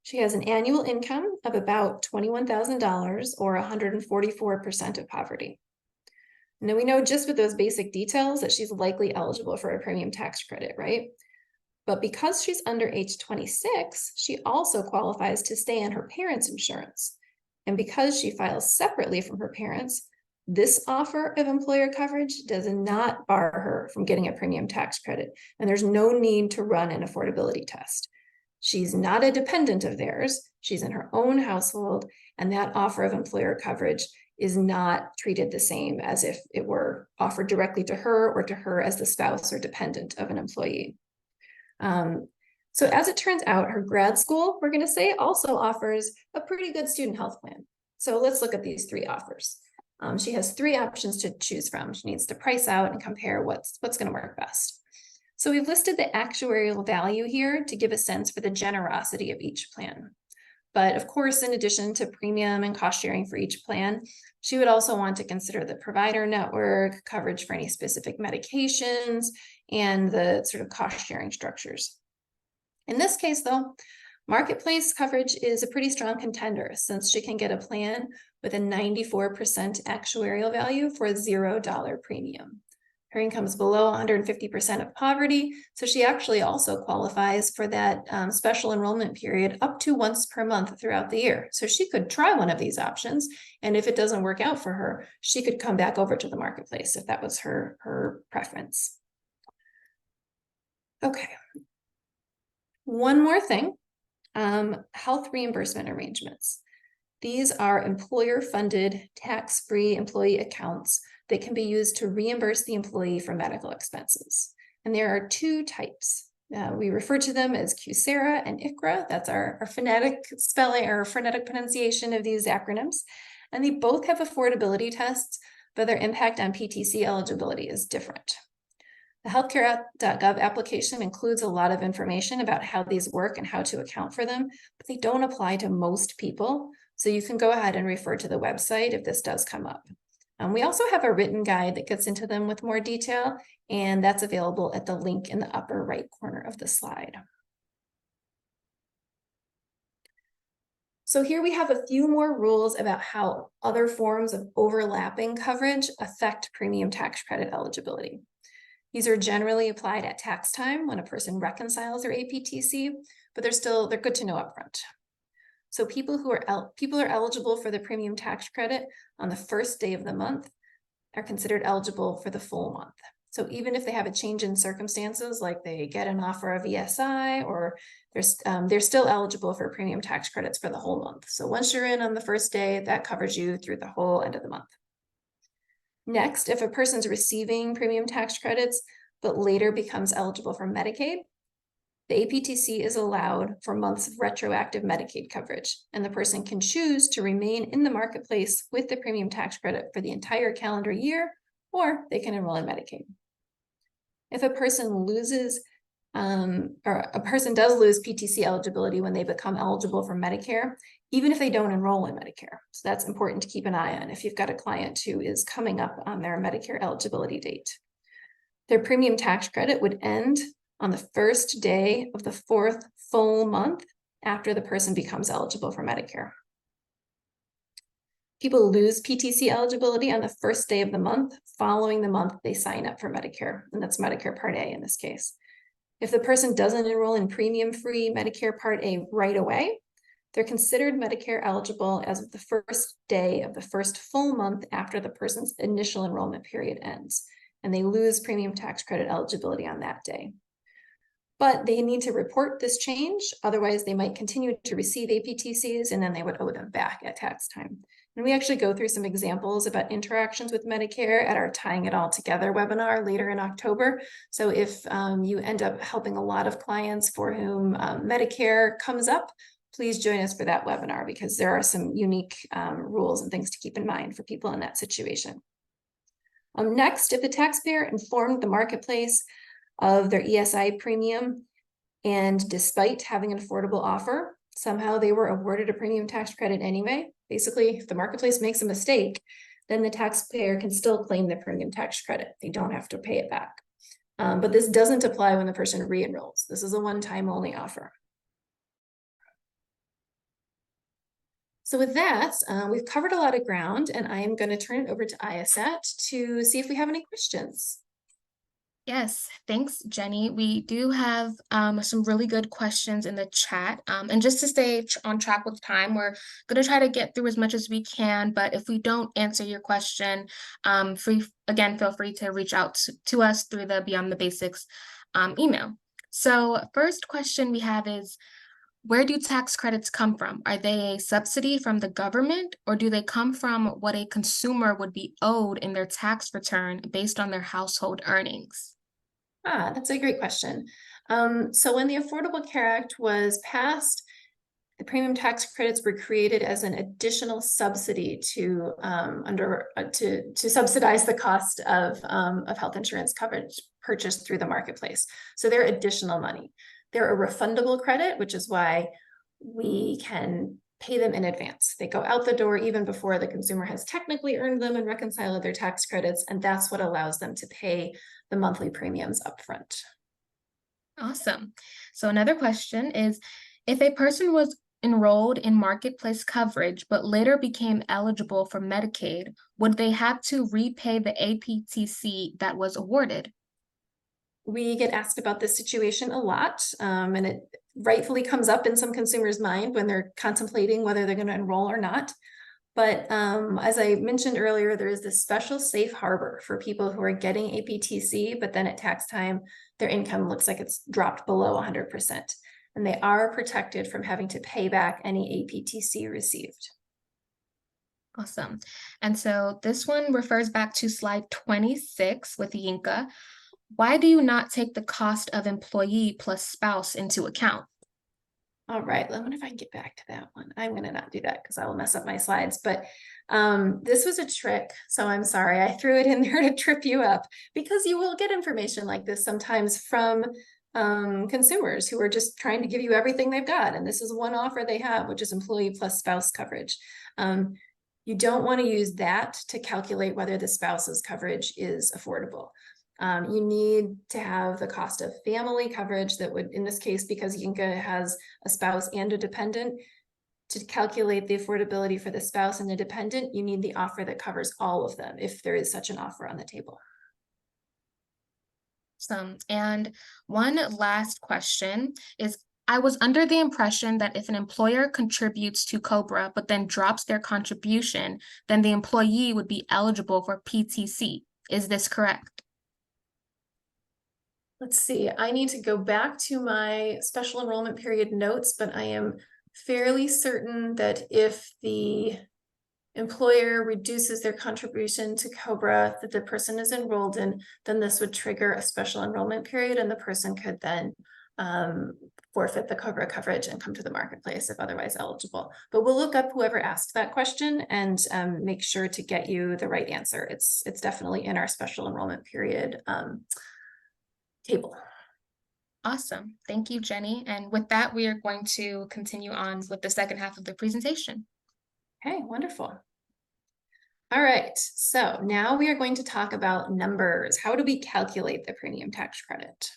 She has an annual income of about $21,000 or 144% of poverty. Now we know just with those basic details that she's likely eligible for a premium tax credit, right? But because she's under age 26, she also qualifies to stay on her parents' insurance. And because she files separately from her parents, this offer of employer coverage does not bar her from getting a premium tax credit, and there's no need to run an affordability test. She's not a dependent of theirs. She's in her own household, and that offer of employer coverage is not treated the same as if it were offered directly to her or to her as the spouse or dependent of an employee. So as it turns out, her grad school, we're going to say, also offers a pretty good student health plan. So let's look at these three offers. She has three options to choose from. She needs to price out and compare what's going to work best. So we've listed the actuarial value here to give a sense for the generosity of each plan. But of course, in addition to premium and cost sharing for each plan, she would also want to consider the provider network, coverage for any specific medications, and the sort of cost sharing structures. In this case, though, marketplace coverage is a pretty strong contender since she can get a plan with a 94% actuarial value for a $0 premium. Her income is below 150% of poverty, so she actually also qualifies for that special enrollment period up to once per month throughout the year. So she could try one of these options, and if it doesn't work out for her, she could come back over to the marketplace if that was her preference. Okay. One more thing, health reimbursement arrangements. These are employer-funded, tax-free employee accounts that can be used to reimburse the employee for medical expenses. And there are two types. We refer to them as QSERA and ICRA. That's our phonetic spelling or phonetic pronunciation of these acronyms. And they both have affordability tests, but their impact on PTC eligibility is different. The healthcare.gov application includes a lot of information about how these work and how to account for them, but they don't apply to most people. So you can go ahead and refer to the website if this does come up. We also have a written guide that gets into them with more detail, and that's available at the link in the upper right corner of the slide. So here we have a few more rules about how other forms of overlapping coverage affect premium tax credit eligibility. These are generally applied at tax time when a person reconciles their APTC, but they're good to know upfront. So people are eligible for the premium tax credit on the first day of the month are considered eligible for the full month. So even if they have a change in circumstances, like they get an offer of ESI, or they're still eligible for premium tax credits for the whole month. So once you're in on the first day, that covers you through the whole end of the month. Next, if a person's receiving premium tax credits, but later becomes eligible for Medicaid, the APTC is allowed for months of retroactive Medicaid coverage, and the person can choose to remain in the marketplace with the premium tax credit for the entire calendar year, or they can enroll in Medicaid. If a person loses, or a person does lose PTC eligibility when they become eligible for Medicare, even if they don't enroll in Medicare. So that's important to keep an eye on if you've got a client who is coming up on their Medicare eligibility date. Their premium tax credit would end on the first day of the fourth full month after the person becomes eligible for Medicare. People lose PTC eligibility on the first day of the month following the month they sign up for Medicare, and that's Medicare Part A in this case. If the person doesn't enroll in premium-free Medicare Part A right away, they're considered Medicare eligible as of the first day of the first full month after the person's initial enrollment period ends, and they lose premium tax credit eligibility on that day. But they need to report this change, otherwise they might continue to receive APTCs and then they would owe them back at tax time. And we actually go through some examples about interactions with Medicare at our Tying It All Together webinar later in October. So if you end up helping a lot of clients for whom Medicare comes up, please join us for that webinar because there are some unique rules and things to keep in mind for people in that situation. Next, if the taxpayer informed the marketplace of their ESI premium, and despite having an affordable offer, somehow they were awarded a premium tax credit anyway. Basically, if the marketplace makes a mistake, then the taxpayer can still claim the premium tax credit. They don't have to pay it back. But this doesn't apply when the person re-enrolls. This is a one-time only offer. So with that, we've covered a lot of ground, and I am going to turn it over to ISAT to see if we have any questions. Yes, thanks, Jenny. We do have some really good questions in the chat. And just to stay on track with time, we're going to try to get through as much as we can. But if we don't answer your question, feel free to reach out to us through the Beyond the Basics email. So first question we have is, where do tax credits come from? Are they a subsidy from the government, or do they come from what a consumer would be owed in their tax return based on their household earnings? That's a great question. So when the Affordable Care Act was passed, the premium tax credits were created as an additional subsidy to subsidize the cost of health insurance coverage purchased through the marketplace. So they're additional money. They're a refundable credit, which is why we can pay them in advance. They go out the door even before the consumer has technically earned them and reconciled their tax credits, and that's what allows them to pay the monthly premiums upfront. Awesome. So another question is, if a person was enrolled in marketplace coverage but later became eligible for Medicaid, would they have to repay the APTC that was awarded? We get asked about this situation a lot, and it rightfully comes up in some consumers' mind when they're contemplating whether they're going to enroll or not. But as I mentioned earlier, there is this special safe harbor for people who are getting APTC, but then at tax time, their income looks like it's dropped below 100%. And they are protected from having to pay back any APTC received. Awesome. And so this one refers back to slide 26 with Yinka. Why do you not take the cost of employee plus spouse into account? All right, let me know if I can get back to that one. I'm going to not do that because I will mess up my slides. But this was a trick, so I'm sorry. I threw it in there to trip you up, because you will get information like this sometimes from consumers who are just trying to give you everything they've got. And this is one offer they have, which is employee plus spouse coverage. You don't want to use that to calculate whether the spouse's coverage is affordable. You need to have the cost of family coverage that would, in this case, because Yinka has a spouse and a dependent, to calculate the affordability for the spouse and the dependent, you need the offer that covers all of them, if there is such an offer on the table. And one last question is, I was under the impression that if an employer contributes to COBRA but then drops their contribution, then the employee would be eligible for PTC. Is this correct? Let's see, I need to go back to my special enrollment period notes, but I am fairly certain that if the employer reduces their contribution to COBRA that the person is enrolled in, then this would trigger a special enrollment period, and the person could then forfeit the COBRA coverage and come to the marketplace if otherwise eligible. But we'll look up whoever asked that question and make sure to get you the right answer. It's definitely in our special enrollment period table. Awesome. Thank you, Jenny. And with that, we are going to continue on with the second half of the presentation. Okay, wonderful. All right, so now we are going to talk about numbers. How do we calculate the premium tax credit?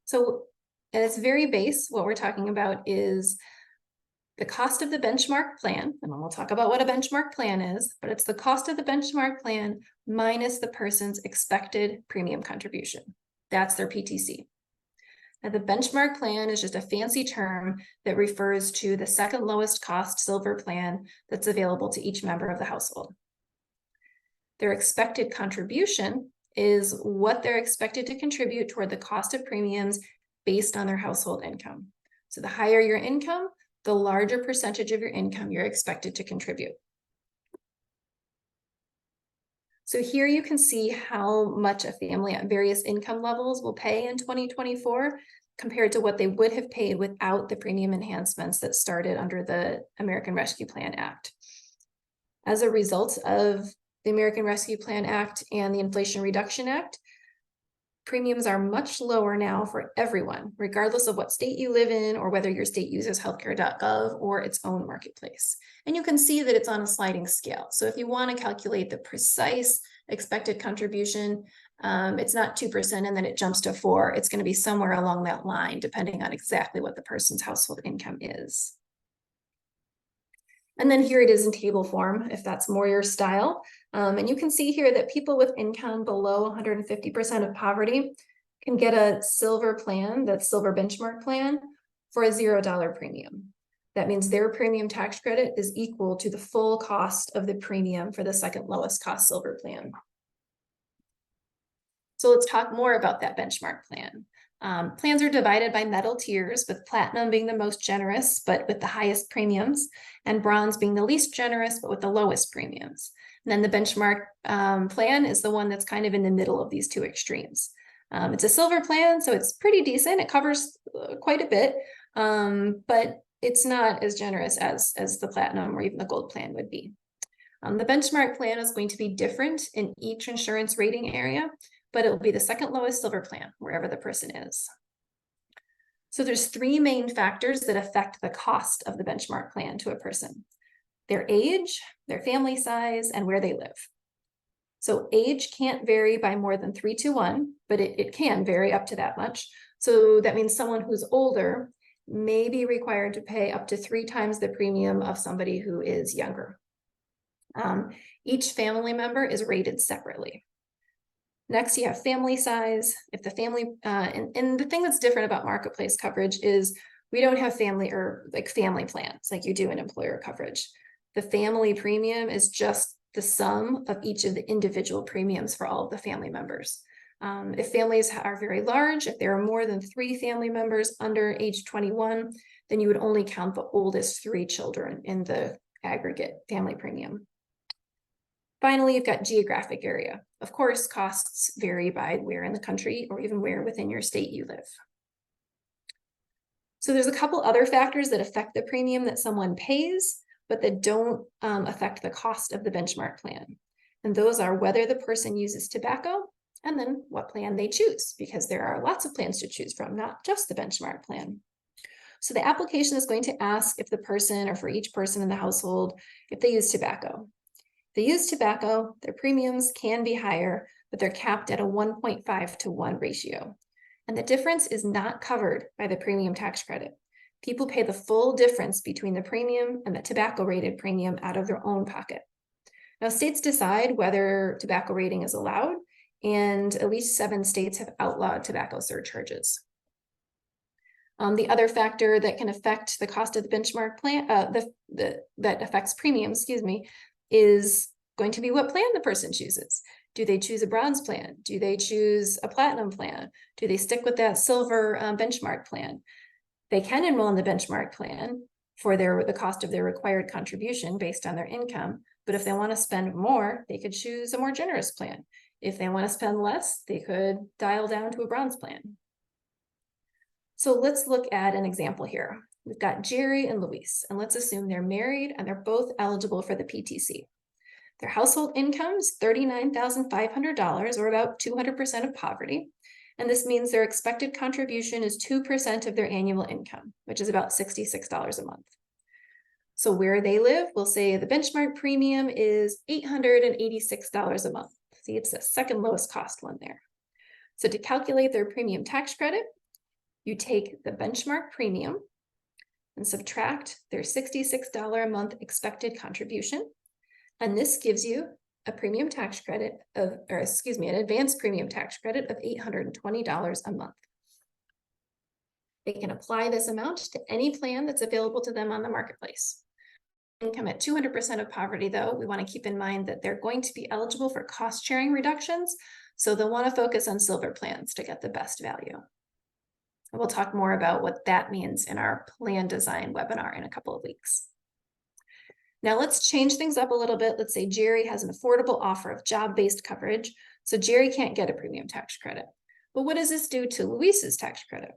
So at its very base, what we're talking about is the cost of the benchmark plan, and then we'll talk about what a benchmark plan is, but it's the cost of the benchmark plan minus the person's expected premium contribution. That's their PTC. Now, the benchmark plan is just a fancy term that refers to the second lowest cost silver plan that's available to each member of the household. Their expected contribution is what they're expected to contribute toward the cost of premiums based on their household income. So the higher your income, the larger percentage of your income you're expected to contribute. So here you can see how much a family at various income levels will pay in 2024 compared to what they would have paid without the premium enhancements that started under the American Rescue Plan Act. As a result of the American Rescue Plan Act and the Inflation Reduction Act, premiums are much lower now for everyone, regardless of what state you live in or whether your state uses healthcare.gov or its own marketplace. And you can see that it's on a sliding scale. So if you want to calculate the precise expected contribution, It's not 2% and then it jumps to 4%. It's going to be somewhere along that line, depending on exactly what the person's household income is. And then here it is in table form, if that's more your style. And you can see here that people with income below 150% of poverty can get a silver plan, that silver benchmark plan, for a $0 premium. That means their premium tax credit is equal to the full cost of the premium for the second lowest cost silver plan. So let's talk more about that benchmark plan. Plans are divided by metal tiers, with platinum being the most generous, but with the highest premiums, and bronze being the least generous, but with the lowest premiums. And then the benchmark plan is the one that's kind of in the middle of these two extremes. It's a silver plan, so it's pretty decent. It covers quite a bit, but it's not as generous as the platinum or even the gold plan would be. The benchmark plan is going to be different in each insurance rating area, but it will be the second lowest silver plan wherever the person is. So there's three main factors that affect the cost of the benchmark plan to a person: their age, their family size, and where they live. So age can't vary by more than 3 to 1, but it can vary up to that much. So that means someone who's older may be required to pay up to 3 times the premium of somebody who is younger. Each family member is rated separately. Next, you have family size. If the family, and the thing that's different about marketplace coverage is we don't have family plans like you do in employer coverage. The family premium is just the sum of each of the individual premiums for all of the family members. If families are very large, if there are more than 3 family members under age 21, then you would only count the oldest 3 children in the aggregate family premium. Finally, you've got geographic area. Of course, costs vary by where in the country or even where within your state you live. So there's a couple other factors that affect the premium that someone pays, but that don't affect the cost of the benchmark plan. And those are whether the person uses tobacco and then what plan they choose, because there are lots of plans to choose from, not just the benchmark plan. So the application is going to ask if the person, or for each person in the household, if they use tobacco. If they use tobacco, their premiums can be higher, but they're capped at a 1.5 to 1 ratio. And the difference is not covered by the premium tax credit. People pay the full difference between the premium and the tobacco rated premium out of their own pocket. Now, states decide whether tobacco rating is allowed, and at least 7 states have outlawed tobacco surcharges. The other factor that can affect the cost of the benchmark plan, that affects premium, is going to be what plan the person chooses. Do they choose a bronze plan? Do they choose a platinum plan? Do they stick with that silver benchmark plan? They can enroll in the benchmark plan for the cost of their required contribution based on their income, but if they want to spend more, they could choose a more generous plan. If they want to spend less, they could dial down to a bronze plan. So let's look at an example here. We've got Jerry and Luis, and let's assume they're married and they're both eligible for the PTC. Their household income is $39,500, or about 200% of poverty. And this means their expected contribution is 2% of their annual income, which is about $66 a month. So where they live, we'll say the benchmark premium is $886 a month. See, it's the second lowest cost one there. So to calculate their premium tax credit, you take the benchmark premium and subtract their $66 a month expected contribution. And this gives you a premium tax credit of, an advanced premium tax credit of $820 a month. They can apply this amount to any plan that's available to them on the marketplace. Income at 200% of poverty, though, we want to keep in mind that they're going to be eligible for cost sharing reductions, so they'll want to focus on silver plans to get the best value. And we'll talk more about what that means in our plan design webinar in a couple of weeks. Now let's change things up a little bit. Let's say Jerry has an affordable offer of job-based coverage, so Jerry can't get a premium tax credit. But what does this do to Luis's tax credit?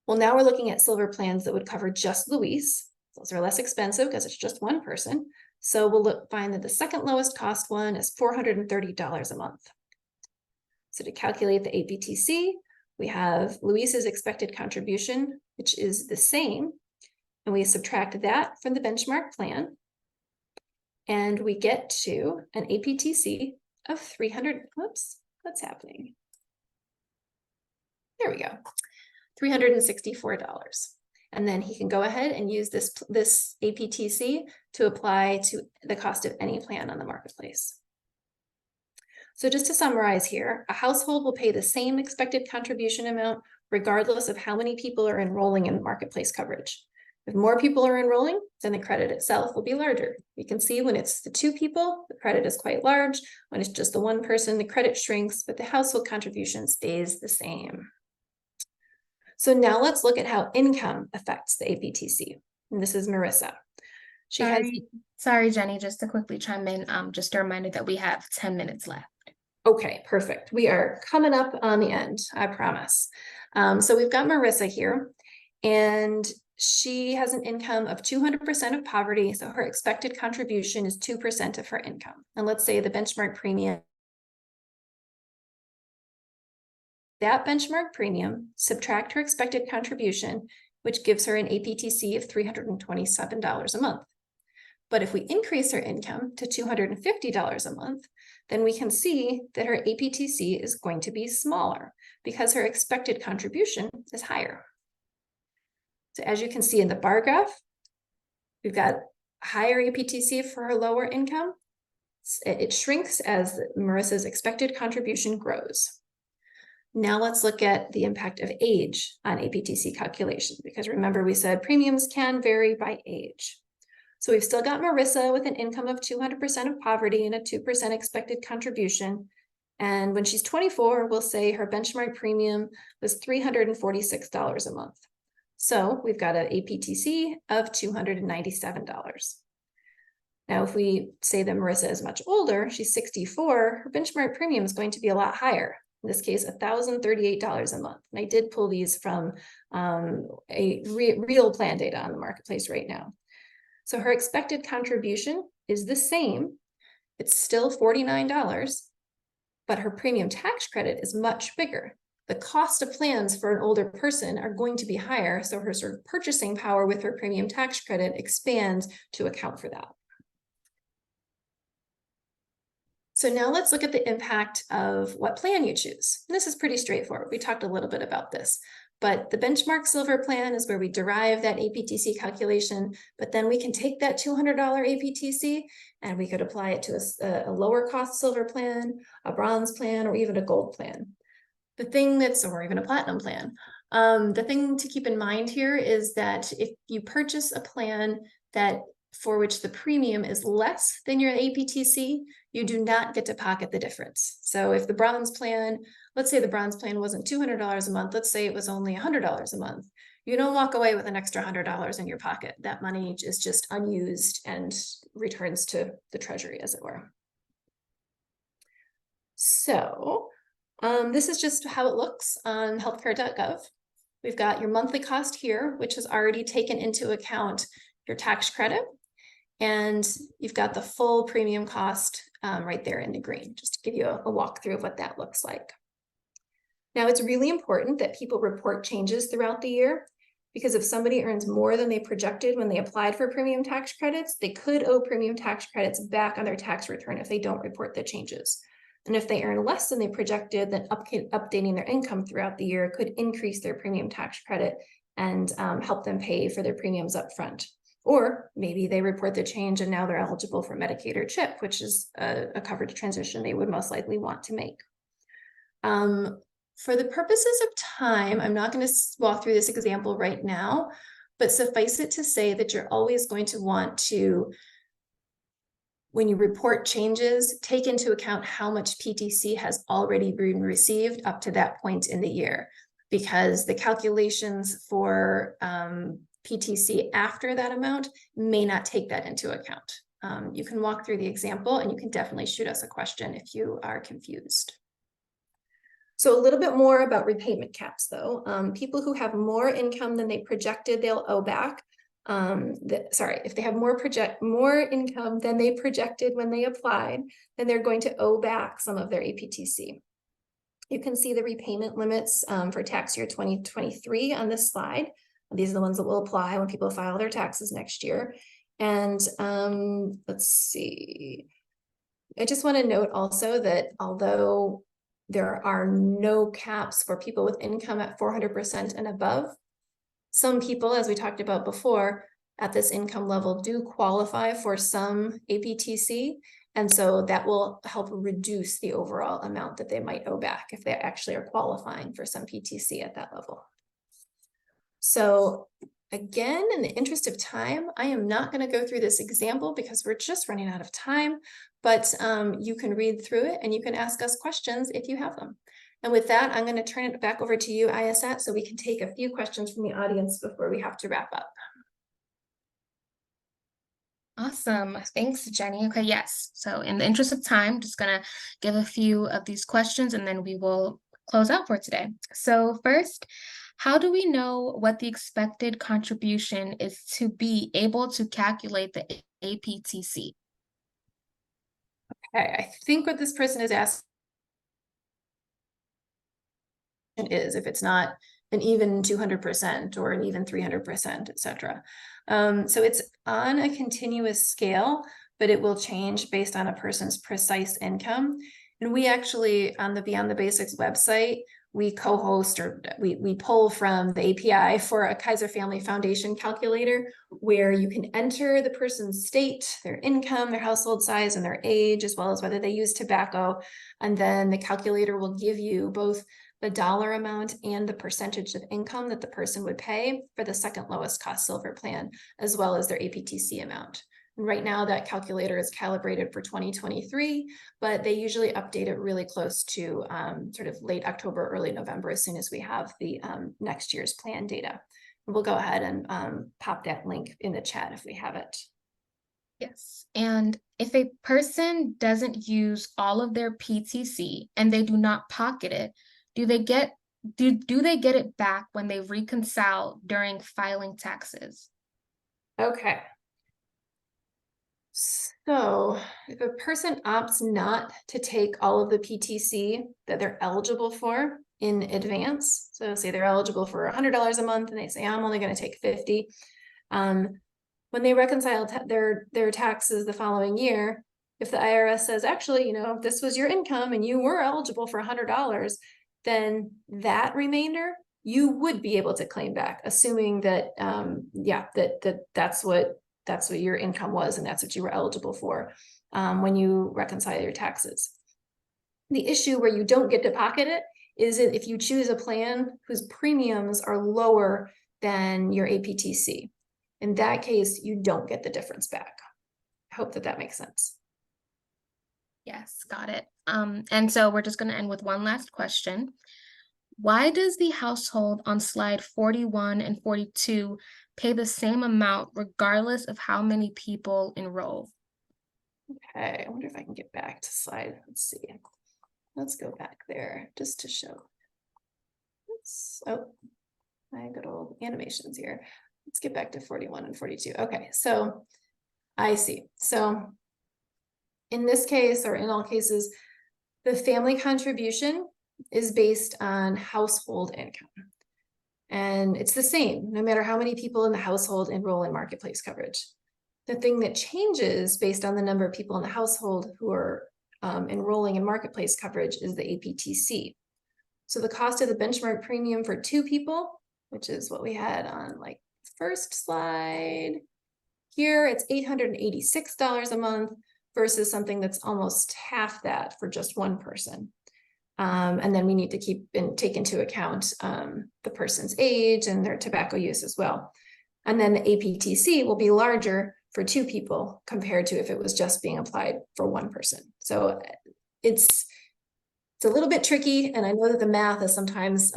Well, now we're looking at silver plans that would cover just Luis. Those are less expensive because it's just one person. So we'll find that the second lowest cost one is $430 a month. So to calculate the APTC, we have Luis's expected contribution, which is the same, and we subtract that from the benchmark plan, and we get to an APTC of What's happening? There we go. $364. And then he can go ahead and use this APTC to apply to the cost of any plan on the marketplace. So just to summarize here, a household will pay the same expected contribution amount regardless of how many people are enrolling in marketplace coverage. If more people are enrolling, then the credit itself will be larger. You can see when it's the 2 people, the credit is quite large. When it's just the 1 person, the credit shrinks, but the household contribution stays the same. So now let's look at how income affects the APTC. And this is Marissa. Sorry, Jenny, just to quickly chime in, just a reminder that we have 10 minutes left. Okay, perfect. We are coming up on the end, I promise. So we've got Marissa here, and she has an income of 200% of poverty. So her expected contribution is 2% of her income. And let's say the benchmark premium, that benchmark premium, subtract her expected contribution, which gives her an APTC of $327 a month. But if we increase her income to $250 a month, then we can see that her APTC is going to be smaller because her expected contribution is higher. So as you can see in the bar graph, we've got higher APTC for her lower income. It shrinks as Marissa's expected contribution grows. Now let's look at the impact of age on APTC calculation, because remember we said premiums can vary by age. So we've still got Marissa with an income of 200% of poverty and a 2% expected contribution. And when she's 24, we'll say her benchmark premium was $346 a month. So we've got an APTC of $297. Now, if we say that Marissa is much older, she's 64, her benchmark premium is going to be a lot higher. In this case, $1,038 a month. And I did pull these from real plan data on the marketplace right now. So her expected contribution is the same. It's still $49, but her premium tax credit is much bigger. The cost of plans for an older person are going to be higher, so her sort of purchasing power with her premium tax credit expands to account for that. So now let's look at the impact of what plan you choose. This is pretty straightforward. We talked a little bit about this, but the benchmark silver plan is where we derive that APTC calculation, but then we can take that $200 APTC and we could apply it to a lower cost silver plan, a bronze plan, or even a gold plan. Or even a platinum plan. The thing to keep in mind here is that if you purchase a plan for which the premium is less than your APTC, you do not get to pocket the difference. So if the bronze plan, let's say the bronze plan wasn't $200 a month, let's say it was only $100 a month, you don't walk away with an extra $100 in your pocket. That money is just unused and returns to the treasury, as it were. So this is just how it looks on healthcare.gov. We've got your monthly cost here, which has already taken into account your tax credit. And you've got the full premium cost right there in the green, just to give you a walkthrough of what that looks like. Now, it's really important that people report changes throughout the year, because if somebody earns more than they projected when they applied for premium tax credits, they could owe premium tax credits back on their tax return if they don't report the changes. And if they earn less than they projected, then updating their income throughout the year could increase their premium tax credit and help them pay for their premiums up front. Or maybe they report the change and now they're eligible for Medicaid or CHIP, which is a coverage transition they would most likely want to make. For the purposes of time, I'm not going to walk through this example right now, but suffice it to say that you're always going to want to, when you report changes, take into account how much PTC has already been received up to that point in the year, because the calculations for PTC after that amount may not take that into account. You can walk through the example and you can definitely shoot us a question if you are confused. So a little bit more about repayment caps though. People who have more income than they projected, they'll owe back. If they have more income than they projected when they applied, then they're going to owe back some of their APTC. You can see the repayment limits for tax year 2023 on this slide. These are the ones that will apply when people file their taxes next year. And let's see. I just want to note also that although There are no caps for people with income at 400% and above. Some people, as we talked about before, at this income level do qualify for some APTC, and so that will help reduce the overall amount that they might owe back if they actually are qualifying for some PTC at that level. So again, in the interest of time, I am not going to go through this example because we're just running out of time, but you can read through it and you can ask us questions if you have them. And with that, I'm going to turn it back over to you, ISAT, so we can take a few questions from the audience before we have to wrap up. Awesome. Thanks, Jenny. Okay, yes. So in the interest of time, just gonna give a few of these questions and then we will close out for today. So first, how do we know what the expected contribution is to be able to calculate the APTC? Okay, I think what this person is asking is if it's not an even 200% or an even 300%, etc. So it's on a continuous scale, but it will change based on a person's precise income. And we actually, on the Beyond the Basics website, we co-host or we pull from the API for a Kaiser Family Foundation calculator where you can enter the person's state, their income, their household size, and their age, as well as whether they use tobacco. And then the calculator will give you both the dollar amount and the percentage of income that the person would pay for the second lowest cost silver plan, as well as their APTC amount. And right now that calculator is calibrated for 2023, but they usually update it really close to sort of late October, early November, as soon as we have the next year's plan data. We'll go ahead and pop that link in the chat if we have it. Yes. And if a person doesn't use all of their PTC and they do not pocket it, do they get it back when they reconcile during filing taxes? Okay. So if a person opts not to take all of the PTC that they're eligible for in advance, so say they're eligible for $100 a month and they say, I'm only going to take 50. When they reconcile their taxes the following year, if the IRS says, actually, if this was your income and you were eligible for $100, then that remainder you would be able to claim back, assuming that, that's what your income was and that's what you were eligible for when you reconcile your taxes. The issue where you don't get to pocket it is if you choose a plan whose premiums are lower than your APTC. In that case, you don't get the difference back. I hope that makes sense. Yes, got it. And so we're just going to end with one last question. Why does the household on slide 41 and 42 pay the same amount regardless of how many people enroll? Okay, I wonder if I can get back to slide. Let's see. Let's go back there just to show. Oh, I got old animations here. Let's get back to 41 and 42. Okay, so I see. So in this case, or in all cases, the family contribution is based on household income. And it's the same, no matter how many people in the household enroll in marketplace coverage. The thing that changes based on the number of people in the household who are enrolling in marketplace coverage is the APTC. So the cost of the benchmark premium for 2 people, which is what we had on like the first slide, here it's $886 a month versus something that's almost half that for just one person. And then we need to take into account the person's age and their tobacco use as well. And then the APTC will be larger for 2 people compared to if it was just being applied for one person. So it's a little bit tricky, and I know that the math is sometimes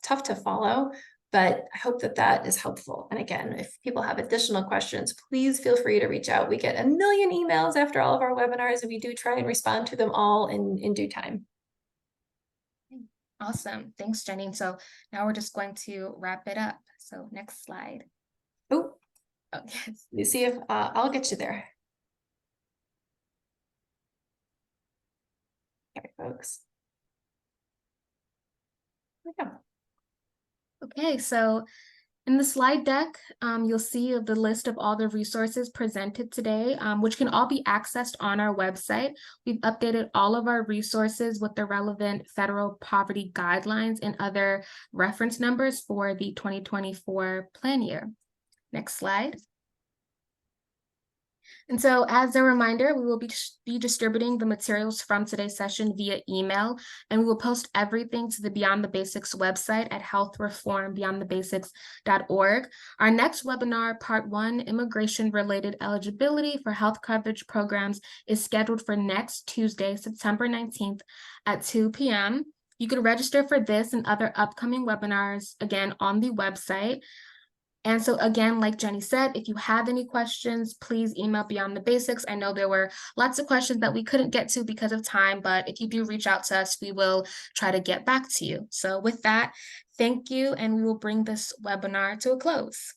tough to follow, but I hope that is helpful. And again, if people have additional questions, please feel free to reach out. We get a million emails after all of our webinars, and we do try and respond to them all in due time. Awesome. Thanks, Jenny. So now we're just going to wrap it up. So next slide. Oh, yes. You see if I'll get you there. Okay, folks. There we go. Okay, so In the slide deck, you'll see the list of all the resources presented today, which can all be accessed on our website. We've updated all of our resources with the relevant federal poverty guidelines and other reference numbers for the 2024 plan year. Next slide. And so as a reminder, we will be distributing the materials from today's session via email, and we will post everything to the Beyond the Basics website at healthreformbeyondthebasics.org. Our next webinar, Part 1, Immigration-Related Eligibility for Health Coverage Programs, is scheduled for next Tuesday, September 19th at 2 p.m. You can register for this and other upcoming webinars, again, on the website. And so again, like Jenny said, if you have any questions, please email Beyond the Basics. I know there were lots of questions that we couldn't get to because of time, but if you do reach out to us, we will try to get back to you. So with that, thank you, and we will bring this webinar to a close.